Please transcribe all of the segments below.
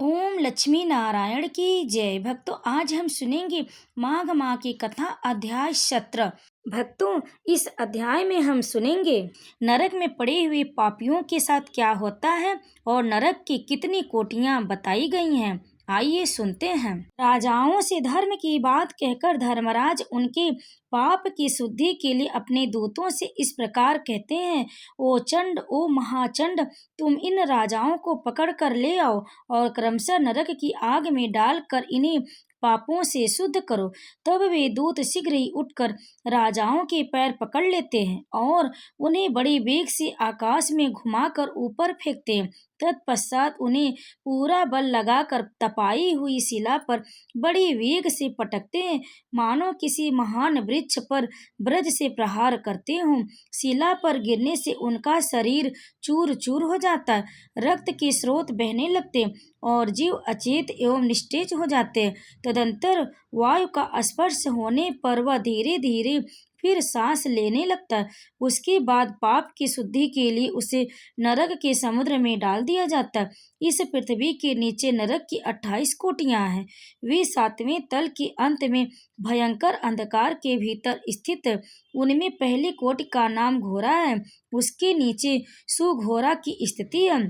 ओम लक्ष्मी नारायण की जय। भक्तों, आज हम सुनेंगे माघ माह की कथा अध्याय 17। भक्तों, इस अध्याय में हम सुनेंगे नरक में पड़े हुए पापियों के साथ क्या होता है और नरक की कितनी कोटियां बताई गई हैं। आइए सुनते हैं। राजाओं से धर्म की बात कहकर धर्मराज उनके पाप की शुद्धि के लिए अपने दूतों से इस प्रकार कहते हैं। ओ चंड, ओ महाचंड, तुम इन राजाओं को पकड़ कर ले आओ और क्रमशः नरक की आग में डालकर इन्हें पापों से शुद्ध करो। तब वे दूत शीघ्र ही उठकर राजाओं के पैर पकड़ लेते हैं और उन्हें बड़े वेग से आकाश में घुमाकर ऊपर फेंकते हैं। तत्पश्चात उन्हें पूरा बल लगाकर तपाई हुई शिला पर बड़े वेग से पटकते हैं, मानो किसी महान वृक्ष पर ब्रज से प्रहार करते हों। शिला पर गिरने से उनका शरीर चूर चूर हो जाता है, रक्त के स्रोत बहने लगते और जीव अचेत एवं निस्तेज हो जाते हैं। तदंतर वायु का स्पर्श होने पर वह धीरे धीरे फिर सांस लेने लगता है। उसके बाद पाप की शुद्धि के लिए उसे नरक के समुद्र में डाल दिया जाता है। इस पृथ्वी के नीचे नरक की 28 कोटियां हैं। वे 7वें तल के अंत में भयंकर अंधकार के भीतर स्थित है। उनमें पहली कोटि का नाम घोरा है, उसके नीचे सुघोरा की स्थिति है,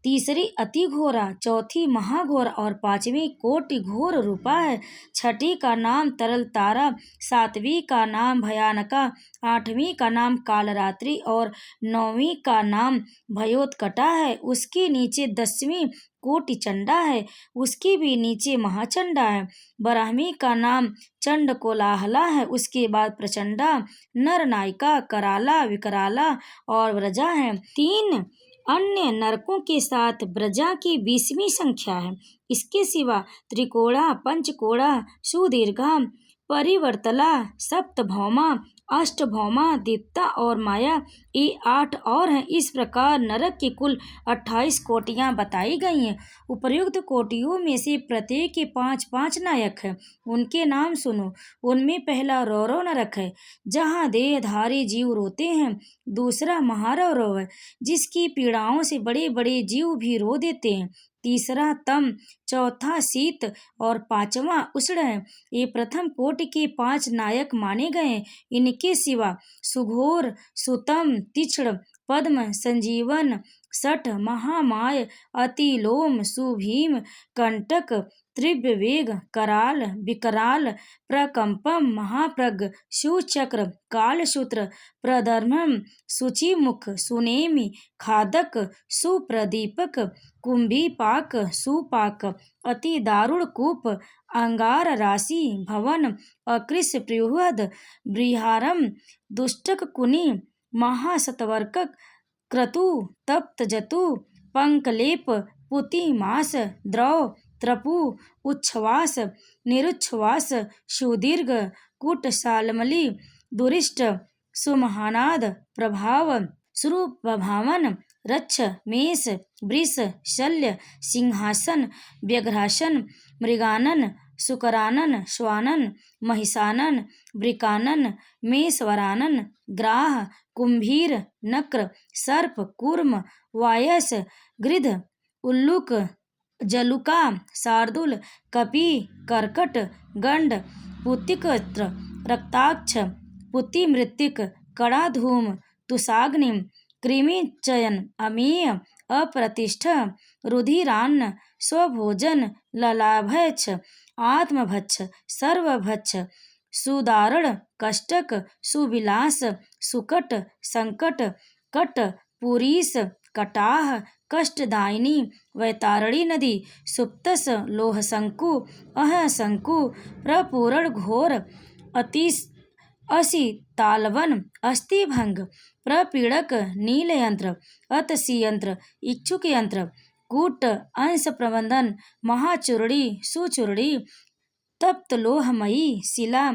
तीसरी अति घोरा, चौथी महाघोर और पांचवी कोटि घोर रूपा है। छठी का नाम तरल तारा, सातवीं का नाम भयानका, आठवीं का नाम कालरात्रि और नौवीं का नाम भयोत्कटा है। उसके नीचे 10वीं कोटि चंडा है, उसके भी नीचे महाचंडा है। 12वीं का नाम चंड कोलाहला है, उसके बाद प्रचंडा, नरनायिका, कराला, विकराला और व्रजा है। 3 अन्य नरकों के साथ ब्रजा की 20वीं संख्या है। इसके सिवा त्रिकोणा, पंचकोणा, सुदीर्घा, परिवर्तला, सप्तभौमा, अष्टभौमा, दीप्ता और माया, ये 8 और हैं। इस प्रकार नरक की कुल 28 कोटियां बताई गई हैं। उपर्युक्त कोटियों में से प्रत्येक के 5-5 नायक हैं। उनके नाम सुनो। उनमें पहला रौरव नरक है, जहाँ देहधारी जीव रोते हैं। दूसरा महारौरव है, जिसकी पीड़ाओं से बड़े बड़े जीव भी रो देते हैं। तीसरा तम, चौथा शीत और 5वां उष्ण है। ये प्रथम कोटि के 5 नायक माने गए हैं। इनके सिवा सुघोर, सुतम, तीक्ष्ण, पद्म, संजीवन, शठ, महामाय, अतिलोम, सुभीम, कंटक, तीव्र वेग, कराल, विकराल, प्रकंपम, महाप्रग, सुचक्र, कालसूत्र, प्रधर्मम, शुचिमुख, सुनेमि, खादक, सुप्रदीपक, कुंभीपाक, सुपाक, अति दारुण कूप, अंगार राशि, भवन, अकृष, प्रियहद, बृहारम, दुष्टक कुनी, महासतवर्क, क्रतु, तप्त जतु, पंकलेप, पुतिमास, द्रव, त्रपु, उच्छ्वास, निरुच्छ्वास, सुदीर्घ, कुटशालमली, दुरिष्ट, सुमहानाद, प्रभाव, सुरूपभावन, रक्ष, मेष, वृष, शल्य, सिंहासन, व्यघ्रासन, मृगानन, शुकरानन, श्वानन, महिषानन, वृकानन, मेषवरानन, ग्राह, कुंभीर, नक्र, सर्प, कूर्म, वायस, गृध, उल्लुक, जलुका, शार्दूल, कपि, कर्कट, गंड, पुतिकत्र, रक्ताक्ष, पुतिमृत्तिक, कड़ाधूम, तुषाग्नि, कृमिचयन, अमेय, अप्रतिष्ठ, रुधिरान्न, स्वभोजन, ललाभयच्छ, आत्मभच्छ, सर्वभच्छ, सुदारण, कष्टक, सुविलास, सुकट, संकट, कट, पुरीस, कटाह, कष्टदायिनी, वैतारणी नदी, सुप्तस, लोहशंकु, अहशंकु, प्रपूरण घोर, असितालवन, अस्थिभंग, प्रपीड़क, नीलयंत्र, अतसीयंत्र, इच्छुक यंत्र, कूट, अंश प्रबंधन, महाचूर्णी, सुचूर्णी, तप्त लोहमयी शिला,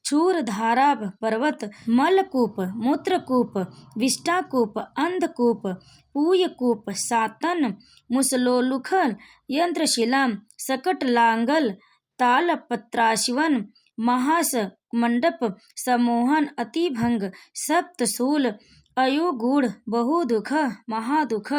क्षुरधारा पर्वत, मलकूप, मूत्रकूप, विष्टाकूप, अंधकूप, पूयकूप, सातन, मुसलोलुख, यंत्रशिला, सकटलांगल, तालपत्राशिवन, महास मंडप, सम्मोहन, अतिभंग, सप्तशूल, अयोगूढ़, बहुदुख, महादुख,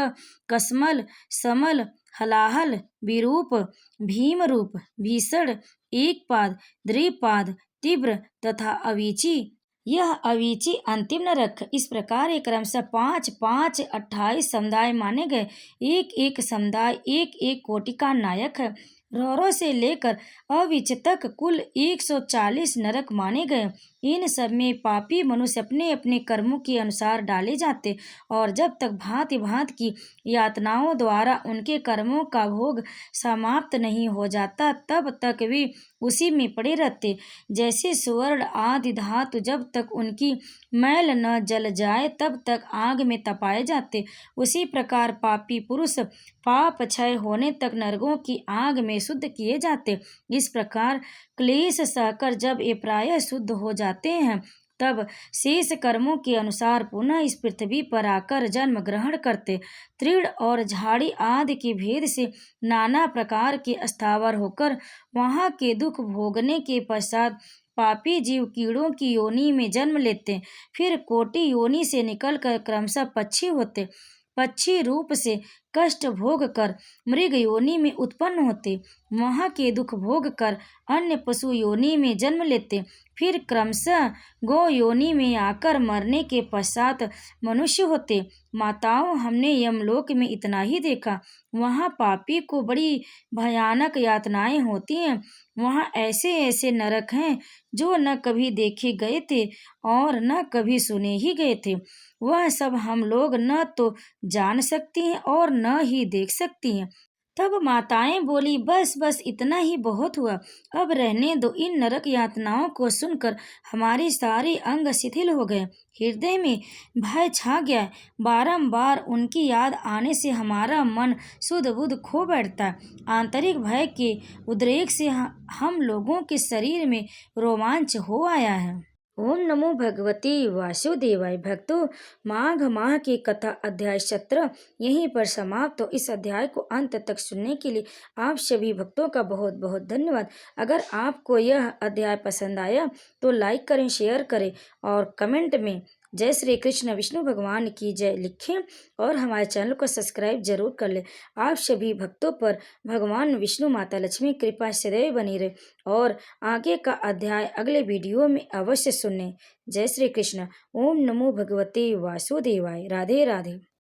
कसमल, समल, हलाहल, विरूप, भीमरूप, भीषण, एकपाद, द्विपाद, तीव्र तथा अवीची। यह अवीची अंतिम नरक। इस प्रकार ये क्रमशः 5-5-28 समुदाय माने गए। एक एक समुदाय एक एक कोटि का नायक है। रौरव से लेकर अविच तक कुल 140 नरक माने गए। इन सब में पापी मनुष्य अपने अपने कर्मों के अनुसार डाले जाते और जब तक भांति भांति की यातनाओं द्वारा उनके कर्मों का भोग समाप्त नहीं हो जाता तब तक वे उसी में पड़े रहते। जैसे स्वर्ण आदि धातु जब तक उनकी मैल न जल जाए तब तक आग में तपाए जाते, उसी प्रकार पापी पुरुष पाप क्षय होने तक नरकों की आग में शुद्ध किए जाते। इस प्रकार क्लेश सहकर जब ये प्रायः शुद्ध हो जाते हैं तब शेष कर्मों के अनुसार पुनः इस पृथ्वी पर आकर जन्म ग्रहण करते। तृण और झाड़ी आदि के भेद से नाना प्रकार के स्थावर होकर वहाँ के दुख भोगने के पश्चात पापी जीव कीड़ों की योनि में जन्म लेते, फिर कोटि योनि से निकलकर क्रमशः पक्षी होते, पक्षी रूप से कष्ट भोग कर मृग योनि में उत्पन्न होते, वहाँ के दुख भोग कर अन्य पशु योनि में जन्म लेते, फिर क्रमशः गो योनि में आकर मरने के पश्चात मनुष्य होते। माताओं, हमने यमलोक में इतना ही देखा। वहाँ पापी को बड़ी भयानक यातनाएं होती हैं। वहाँ ऐसे ऐसे नरक हैं जो न कभी देखे गए थे और न कभी सुने ही गए थे। वह सब हम लोग न तो जान सकती हैं और न ही देख सकती हैं। तब माताएं बोली, बस बस इतना ही बहुत हुआ, अब रहने दो। इन नरक यातनाओं को सुनकर हमारे सारे अंग शिथिल हो गए, हृदय में भय छा गया। बारंबार उनकी याद आने से हमारा मन सुध बुध खो बैठता है। आंतरिक भय के उद्रेक से हम लोगों के शरीर में रोमांच हो आया है। ओम नमो भगवती वासुदेवाय। भक्तों, माघ माह की कथा अध्याय 17 यहीं पर समाप्त। तो इस अध्याय को अंत तक सुनने के लिए आप सभी भक्तों का बहुत बहुत धन्यवाद। अगर आपको यह अध्याय पसंद आया तो लाइक करें, शेयर करें और कमेंट में जय श्री कृष्ण विष्णु भगवान की जय लिखें और हमारे चैनल को सब्सक्राइब जरूर कर लें। आप सभी भक्तों पर भगवान विष्णु माता लक्ष्मी कृपा सदैव बनी रहे और आगे का अध्याय अगले वीडियो में अवश्य सुनें। जय श्री कृष्ण। ओम नमो भगवते वासुदेवाय। राधे राधे।